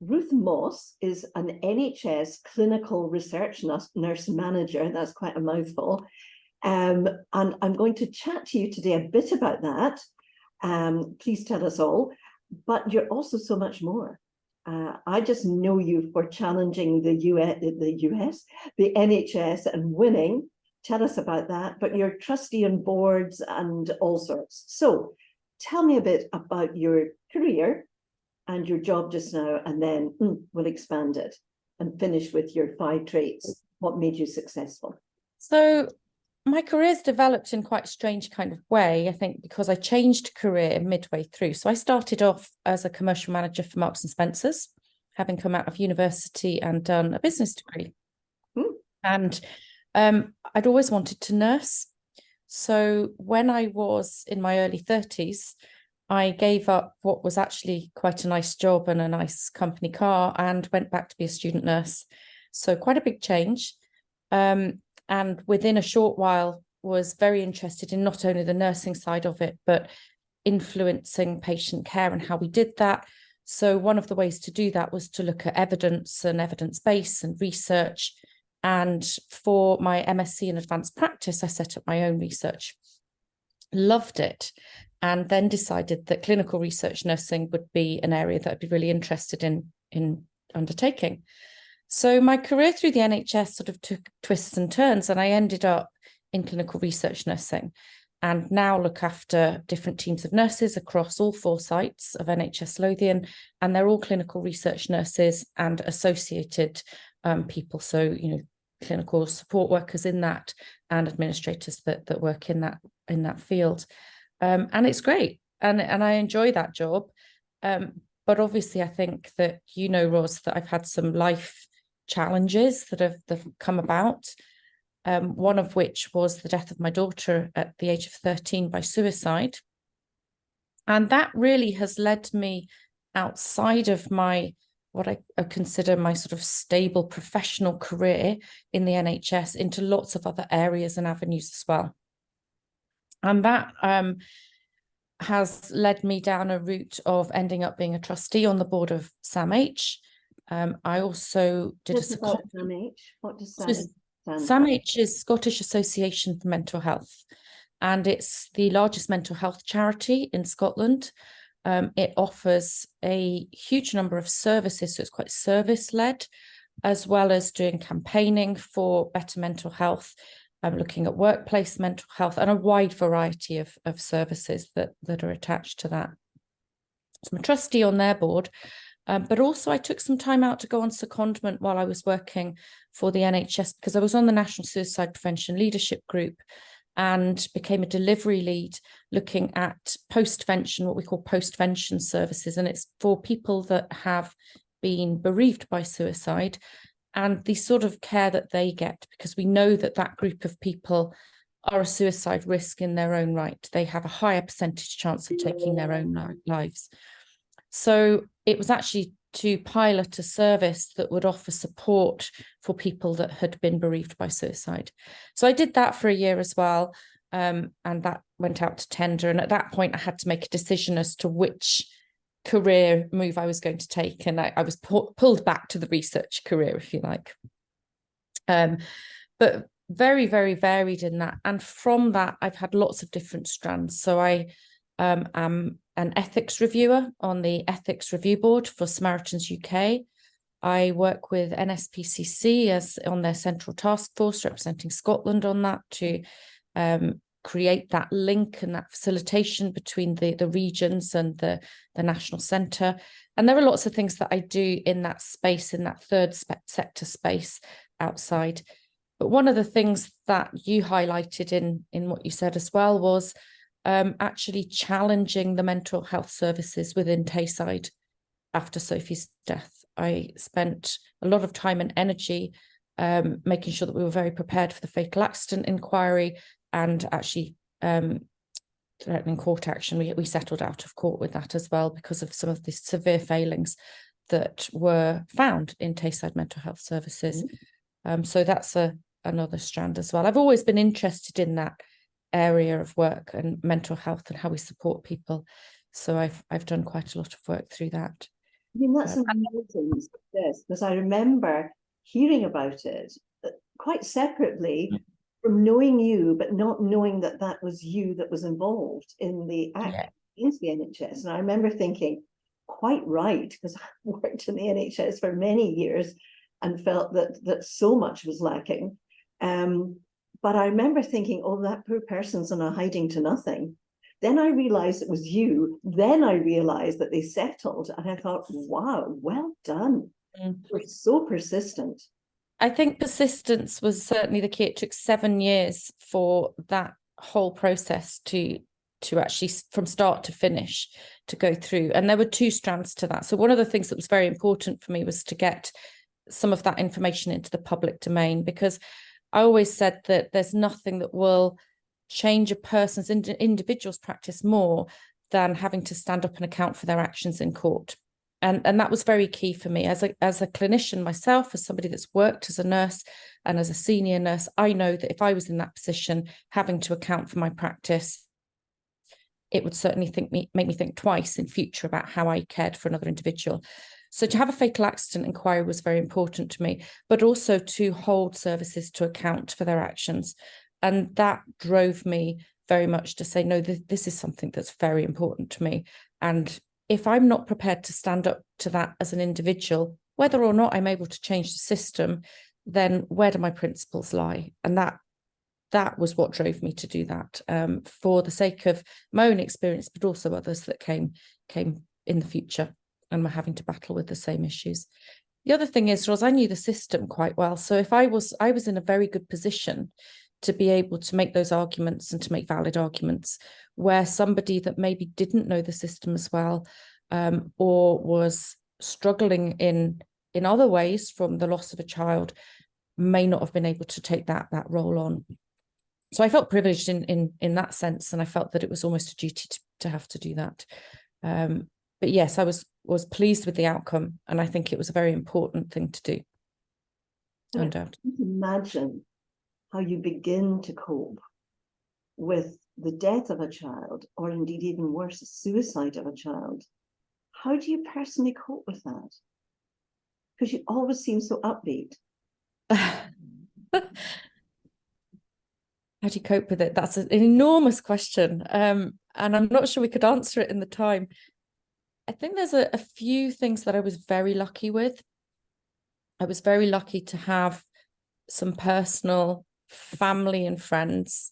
Ruth Moss is an NHS clinical research nurse manager. That's quite a mouthful. And I'm going to chat to you today a bit about that. Please tell us all. But you're also so much more. I just know you for challenging the NHS and winning. Tell us about that. But you're trustee on boards and all sorts. So tell me a bit about your career and your job just now, and then we'll expand it and finish with your 5 traits. What made you successful? So my career's developed in quite a strange kind of way, I think, because I changed career midway through. So I started off as a commercial manager for Marks and Spencer's, having come out of university and done a business degree. And I'd always wanted to nurse. So when I was in my early 30s, I gave up what was actually quite a nice job and a nice company car and went back to be a student nurse. So quite a big change. And within a short while was very interested in not only the nursing side of it, but influencing patient care and how we did that. So one of the ways to do that was to look at evidence and evidence base and research. And for my MSc in advanced practice, I set up my own research. Loved it. And then decided that clinical research nursing would be an area that I'd be really interested in undertaking. So my career through the NHS sort of took twists and turns, and I ended up in clinical research nursing and now look after different teams of nurses across all 4 sites of NHS Lothian, and they're all clinical research nurses and associated people. So, clinical support workers in that and administrators that work in that field. And it's great. And I enjoy that job. But obviously, I think that, Ros, that I've had some life challenges that have come about. One of which was the death of my daughter at the age of 13 by suicide. And that really has led me outside of what I consider my sort of stable professional career in the NHS into lots of other areas and avenues as well. And that has led me down a route of ending up being a trustee on the board of SAMH. I also did SAMH. What does that stand for? SAMH is Scottish Association for Mental Health, and it's the largest mental health charity in Scotland. It offers a huge number of services, so it's quite service-led, as well as doing campaigning for better mental health, looking at workplace mental health, and a wide variety of services that are attached to that. So I'm a trustee on their board, but also I took some time out to go on secondment while I was working for the NHS, because I was on the National Suicide Prevention Leadership Group and became a delivery lead looking at postvention, what we call postvention services. And it's for people that have been bereaved by suicide and the sort of care that they get, because we know that that group of people are a suicide risk in their own right. They have a higher percentage chance of taking their own lives. So it was actually to pilot a service that would offer support for people that had been bereaved by suicide. So I did that for a year as well, and that went out to tender. And at that point, I had to make a decision as to which career move I was going to take. And I was pulled back to the research career, if you like. But very, very varied in that. And from that, I've had lots of different strands. So I am an ethics reviewer on the Ethics Review Board for Samaritans UK. I work with NSPCC as on their central task force, representing Scotland on that, to create that link and that facilitation between the regions and the national centre. And there are lots of things that I do in that space, in that third sector space outside. But one of the things that you highlighted in what you said as well was actually challenging the mental health services within Tayside after Sophie's death. I spent a lot of time and energy making sure that we were very prepared for the fatal accident inquiry, and actually threatening court action. We settled out of court with that as well because of some of the severe failings that were found in Tayside mental health services. So that's another strand as well. I've always been interested in that area of work and mental health and how we support people. So I've done quite a lot of work through that. I mean, that's Um, amazing success, because I remember hearing about it quite separately from knowing you, but not knowing that that was you that was involved in the act yeah, against the NHS. And I remember thinking, quite right, because I worked in the NHS for many years and felt that so much was lacking. But I remember thinking, oh, that poor person's in a hiding to nothing. Then I realized it was you. Then I realized that they settled. And I thought, wow, well done. mm. You're so persistent. I think persistence was certainly the key. It took 7 years for that whole process to actually, from start to finish, to go through. And there were two strands to that. So one of the things that was very important for me was to get some of that information into the public domain, because I always said that there's nothing that will change a person's individual's practice more than having to stand up and account for their actions in court. And that was very key for me as a clinician myself, as somebody that's worked as a nurse and as a senior nurse. I know that if I was in that position, having to account for my practice, it would certainly make me think twice in future about how I cared for another individual. So to have a fatal accident inquiry was very important to me, but also to hold services to account for their actions. And that drove me very much to say, no, this is something that's very important to me. And if I'm not prepared to stand up to that as an individual, whether or not I'm able to change the system, then where do my principles lie? And that was what drove me to do that, for the sake of my own experience, but also others that came in the future and were having to battle with the same issues. The other thing is, Ros, I knew the system quite well. So if I was in a very good position to be able to make those arguments and to make valid arguments, where somebody that maybe didn't know the system as well, or was struggling in other ways from the loss of a child, may not have been able to take that role on. So I felt privileged in that sense, and I felt that it was almost a duty to have to do that. But yes, I was pleased with the outcome, and I think it was a very important thing to do. No doubt. Imagine how you begin to cope with the death of a child, or indeed even worse, the suicide of a child. How do you personally cope with that? Because you always seem so upbeat. How do you cope with it? That's an enormous question. And I'm not sure we could answer it in the time. I think there's a few things that I was very lucky with. I was very lucky to have some personal family and friends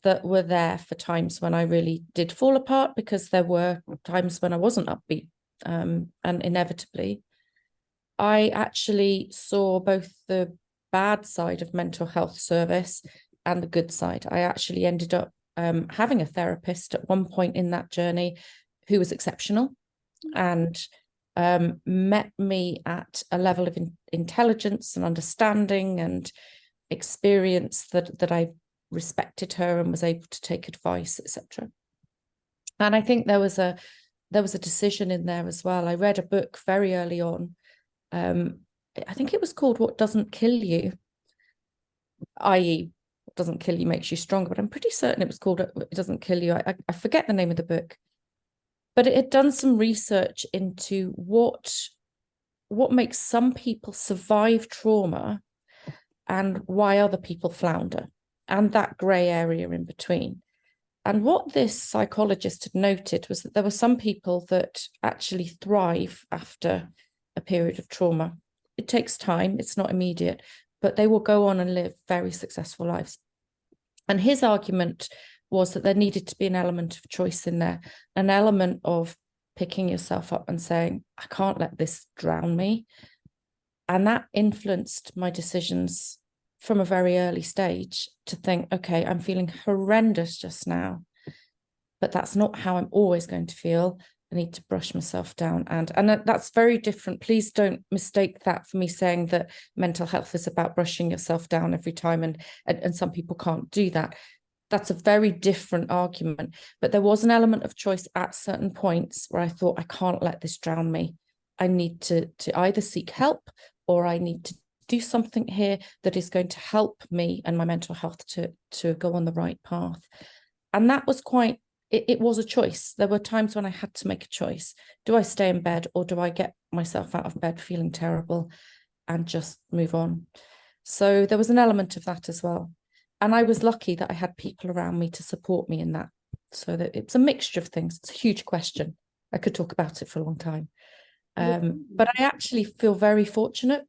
that were there for times when I really did fall apart, because there were times when I wasn't upbeat. And inevitably, I actually saw both the bad side of mental health service and the good side. I actually ended up having a therapist at one point in that journey who was exceptional and met me at a level of intelligence and understanding and experience that I respected her and was able to take advice, etc. And I think there was a decision in there as well. I read a book very early on. I think it was called What Doesn't Kill You, i.e. what doesn't kill you makes you stronger, but I'm pretty certain it was called It Doesn't Kill You. I forget the name of the book, but it had done some research into what makes some people survive trauma and why other people flounder, and that grey area in between. And what this psychologist had noted was that there were some people that actually thrive after a period of trauma. It takes time, it's not immediate, but they will go on and live very successful lives. And his argument was that there needed to be an element of choice in there, an element of picking yourself up and saying, I can't let this drown me. And that influenced my decisions from a very early stage to think, okay, I'm feeling horrendous just now, but that's not how I'm always going to feel. I need to brush myself down. And that's very different. Please don't mistake that for me saying that mental health is about brushing yourself down every time, and some people can't do that. That's a very different argument. But there was an element of choice at certain points where I thought, I can't let this drown me. I need to either seek help, or I need to do something here that is going to help me and my mental health to go on the right path. And that was quite it was a choice. There were times when I had to make a choice. Do I stay in bed, or do I get myself out of bed feeling terrible and just move on? So there was an element of that as well. And I was lucky that I had people around me to support me in that. So that it's a mixture of things. It's a huge question. I could talk about it for a long time. But I actually feel very fortunate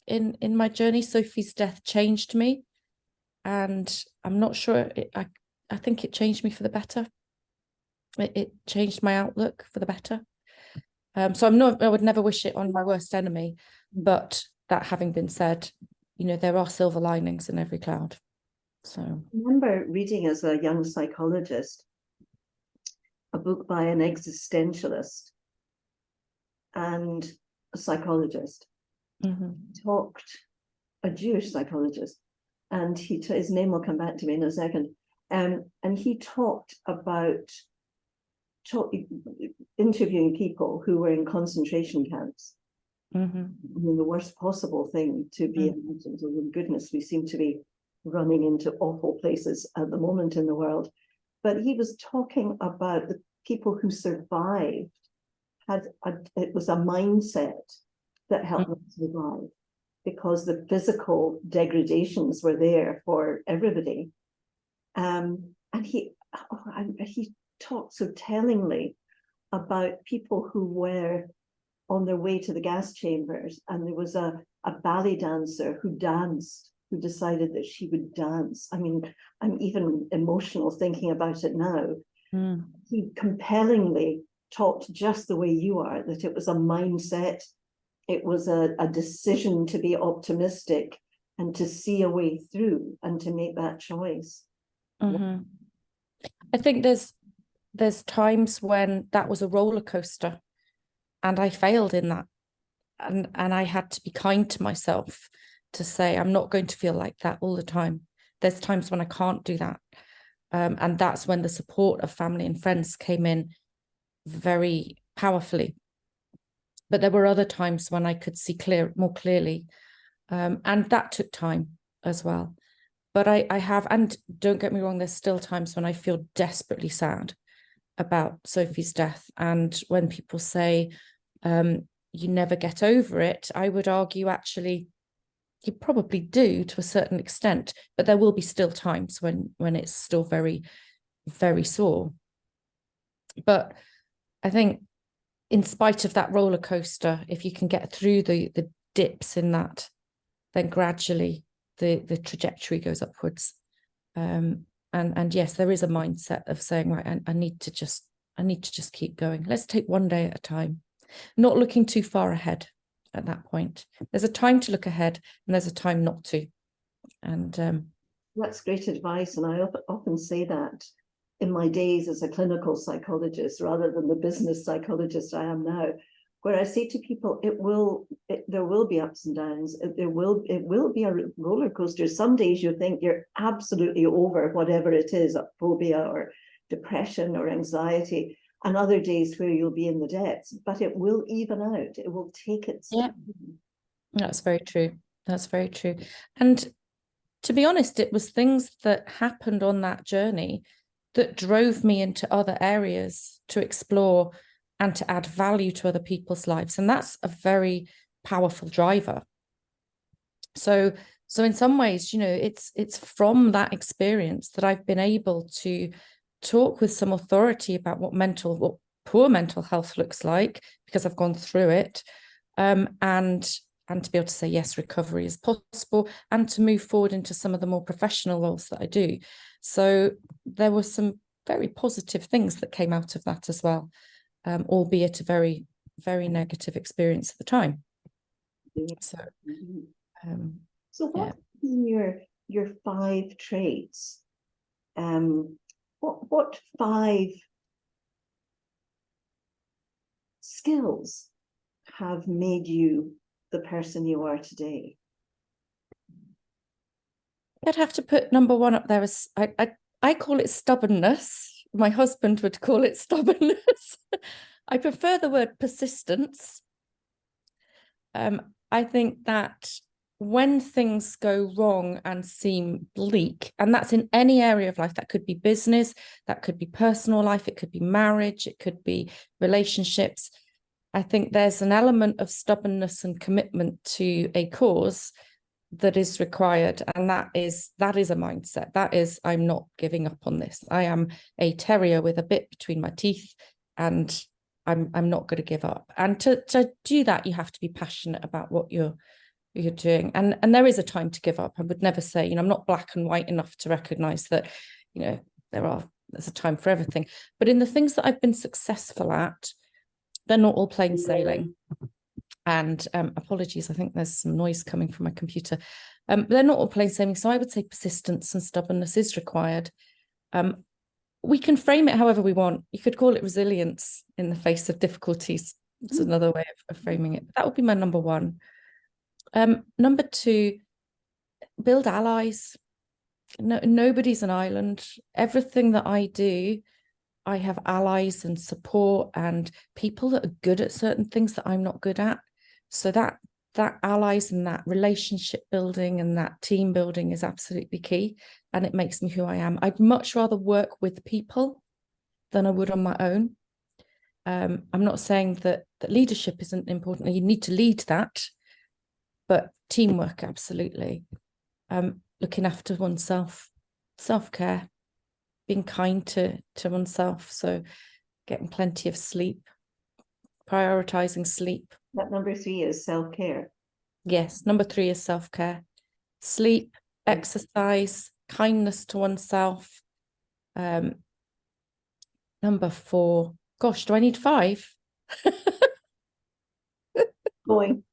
in my journey. Sophie's death changed me. And I'm not sure, I think it changed me for the better. It changed my outlook for the better. So I would never wish it on my worst enemy. But that having been said, there are silver linings in every cloud. So I remember reading as a young psychologist a book by an existentialist and a psychologist. A Jewish psychologist, and his name will come back to me in a second. And he talked about interviewing people who were in concentration camps. I mean, the worst possible thing to be imagined. Oh, goodness, we seem to be running into awful places at the moment in the world. But he was talking about the people who survived. It was a mindset that helped them survive, because the physical degradations were there for everybody. And he talked so tellingly about people who were on their way to the gas chambers, and there was a ballet dancer who decided that she would dance. I mean, I'm even emotional thinking about it now. He compellingly talked just the way you are, that it was a mindset. It was a decision to be optimistic and to see a way through and to make that choice. I think there's times when that was a roller coaster, and I failed in that, and I had to be kind to myself to say, I'm not going to feel like that all the time. There's times when I can't do that, and that's when the support of family and friends came in very powerfully. But there were other times when I could see more clearly, and that took time as well. But I have, and don't get me wrong, there's still times when I feel desperately sad about Sophie's death. And when people say, you never get over it, I would argue, actually, you probably do to a certain extent, but there will be still times when it's still very, very sore. But I think, in spite of that roller coaster, if you can get through the dips in that, then gradually the trajectory goes upwards. And yes, there is a mindset of saying, right, I need to just keep going. Let's take one day at a time, not looking too far ahead at that point. There's a time to look ahead, and there's a time not to. And that's great advice. And I often say that in my days as a clinical psychologist, rather than the business psychologist I am now, where I say to people, there will be ups and downs. It will be a roller coaster. Some days you think you're absolutely over whatever it is, a phobia or depression or anxiety, and other days where you'll be in the depths, but it will even out. It will take its time. That's very true. That's very true. And to be honest, it was things that happened on that journey that drove me into other areas to explore and to add value to other people's lives. And that's a very powerful driver. So in some ways, it's from that experience that I've been able to talk with some authority about what poor mental health looks like, because I've gone through it, and to be able to say, yes, recovery is possible, and to move forward into some of the more professional roles that I do. So there were some very positive things that came out of that as well, albeit a very, very negative experience at the time. So, what have been your 5 traits? What 5 skills have made you the person you are today? I'd have to put number 1 up there as I call it stubbornness. My husband would call it stubbornness. I prefer the word persistence. I think that when things go wrong and seem bleak, and that's in any area of life, that could be business, that could be personal life, it could be marriage, it could be relationships. I think there's an element of stubbornness and commitment to a cause that is required, and that is a mindset. That is, I'm not giving up on this. I am a terrier with a bit between my teeth, and I'm not going to give up. And to do that, you have to be passionate about what you're doing, and there is a time to give up. I would never say, I'm not black and white enough to recognize that, there's a time for everything. But in the things that I've been successful at, they're not all plain sailing. And apologies, I think there's some noise coming from my computer. They're not all plain sailing. So I would say persistence and stubbornness is required. We can frame it however we want. You could call it resilience in the face of difficulties. It's another way of framing it. That would be my number one. Number two, build allies. No, nobody's an island. Everything that I do, I have allies and support and people that are good at certain things that I'm not good at. So that allies and that relationship building and that team building is absolutely key. And it makes me who I am. I'd much rather work with people than I would on my own. I'm not saying that leadership isn't important. You need to lead that, but teamwork, absolutely. Looking after oneself, self-care, being kind to oneself. So getting plenty of sleep, prioritizing sleep. That number 3 is self-care. Yes, number 3 is self-care. Sleep, exercise, kindness to oneself. Number 4, gosh, do I need 5? Going.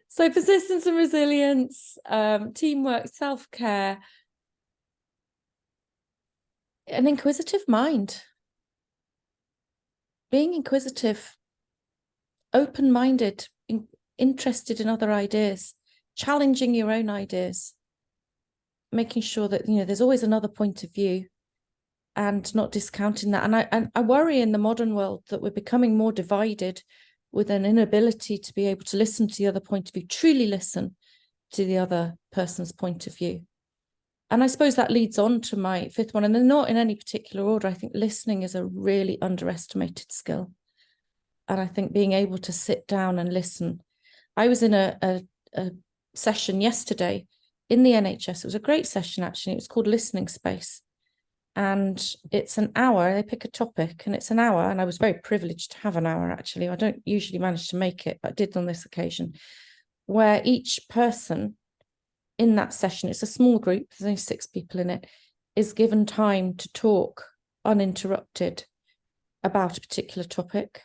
So persistence and resilience, teamwork, self-care, an inquisitive mind. Being inquisitive, open-minded, interested in other ideas, challenging your own ideas, making sure that, there's always another point of view and not discounting that. And I worry in the modern world that we're becoming more divided with an inability to be able to listen to the other point of view, truly listen to the other person's point of view. And I suppose that leads on to my 5th one, and they're not in any particular order. I think listening is a really underestimated skill. And I think being able to sit down and listen. I was in a session yesterday in the NHS. It was a great session, actually. It was called Listening Space. And it's an hour. They pick a topic and it's an hour. And I was very privileged to have an hour, actually. I don't usually manage to make it, but I did on this occasion, where each person in that session, it's a small group, there's only 6 people in it, is given time to talk uninterrupted about a particular topic.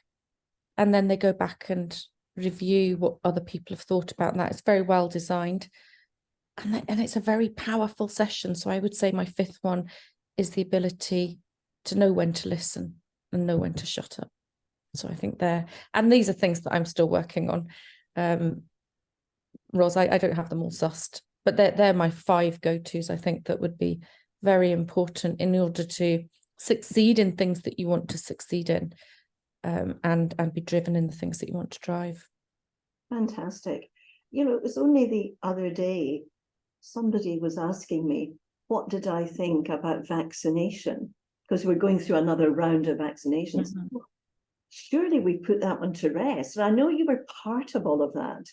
And then they go back and review what other people have thought about that. It's very well designed. And it's a very powerful session. So I would say my 5th one is the ability to know when to listen and know when to shut up. So I think and these are things that I'm still working on. Ros, I don't have them all sussed, but they're my 5 go-tos, I think, that would be very important in order to succeed in things that you want to succeed in, and be driven in the things that you want to drive. Fantastic. It was only the other day, somebody was asking me, what did I think about vaccination? Because we're going through another round of vaccinations. Mm-hmm. Surely we put that one to rest. And I know you were part of all of that.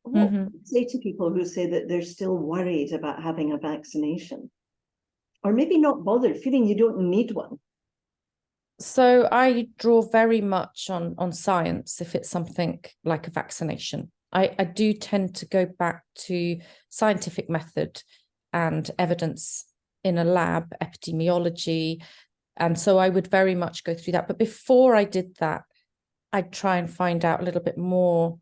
What would you say to people who say that they're still worried about having a vaccination? Or maybe not bothered, feeling you don't need one? So I draw very much on science if it's something like a vaccination. I do tend to go back to scientific method and evidence in a lab, epidemiology. And so I would very much go through that. But before I did that, I'd try and find out a little bit more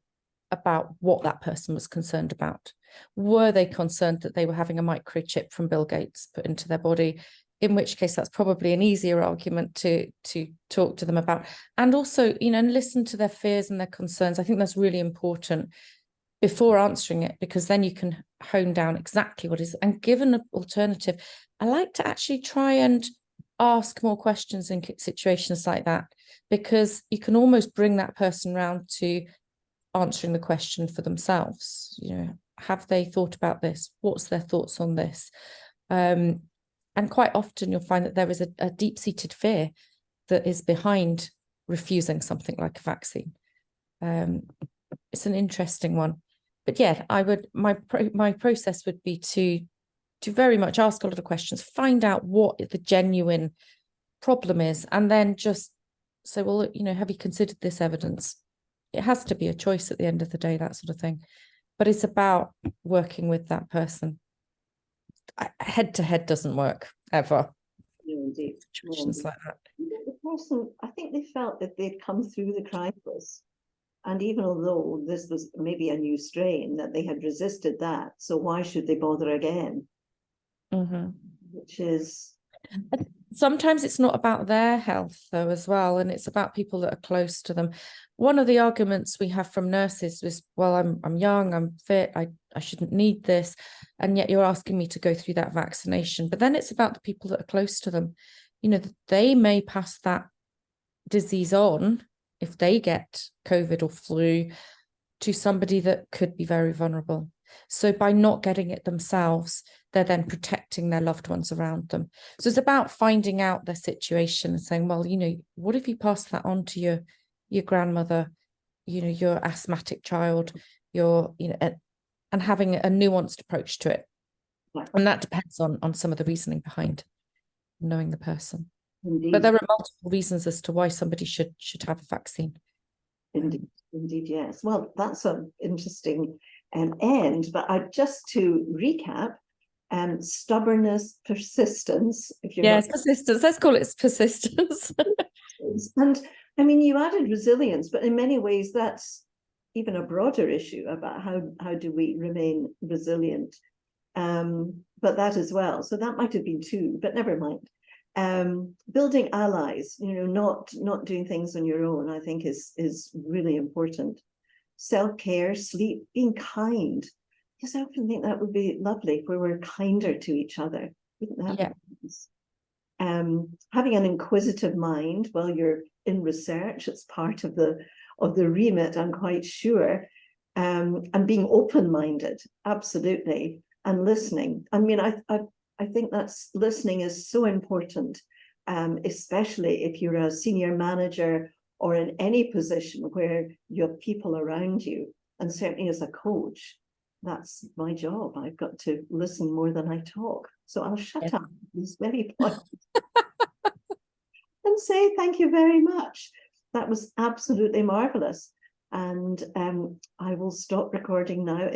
about what that person was concerned about. Were they concerned that they were having a microchip from Bill Gates put into their body? In which case, that's probably an easier argument to talk to them about. And also, and listen to their fears and their concerns. I think that's really important before answering it, because then you can hone down exactly what is, and give an alternative. I like to actually try and ask more questions in situations like that, because you can almost bring that person round to answering the question for themselves. You know, have they thought about this? What's their thoughts on this? And quite often you'll find that there is a deep-seated fear that is behind refusing something like a vaccine. It's an interesting one. But yeah, my process would be to very much ask a lot of questions, find out what the genuine problem is, and then just say, well, you know, have you considered this evidence? It has to be a choice at the end of the day, that sort of thing. But it's about working with that person. Head to head doesn't work ever. No, indeed. Situations like that. The person, I think they felt that they'd come through the crisis. And even although this was maybe a new strain, that they had resisted that. So why should they bother again? Mm-hmm. Which is... Sometimes it's not about their health, though, as well. And it's about people that are close to them. One of the arguments we have from nurses was, well, I'm young, I'm fit, I shouldn't need this. And yet you're asking me to go through that vaccination. But then it's about the people that are close to them. You know, they may pass that disease on if they get COVID or flu to somebody that could be very vulnerable. So by not getting it themselves, they're then protecting their loved ones around them. So it's about finding out their situation and saying, well, you know, what if you pass that on to your grandmother, you know, your asthmatic child, you know, and having a nuanced approach to it. Yeah. And that depends on some of the reasoning behind knowing the person. Indeed. But there are multiple reasons as to why somebody should have a vaccine. Indeed, yes. Well, that's an interesting end. But just to recap, stubbornness, persistence. If you're it's persistence. Let's call it persistence. And I mean, you added resilience, but in many ways, that's even a broader issue about how do we remain resilient. But that as well. So that might have been two, but never mind. Building allies, you know, not doing things on your own, I think is really important. Self-care, sleep, being kind. Because I often think that would be lovely if we were kinder to each other. Wouldn't that be nice? Having an inquisitive mind while you're in research, it's part of the remit, I'm quite sure. And being open-minded, absolutely. And listening. I mean, I think that's listening is so important, especially if you're a senior manager or in any position where you have people around you. And certainly as a coach, that's my job. I've got to listen more than I talk. So I'll shut up at this very point and say thank you very much. That was absolutely marvelous. And I will stop recording now.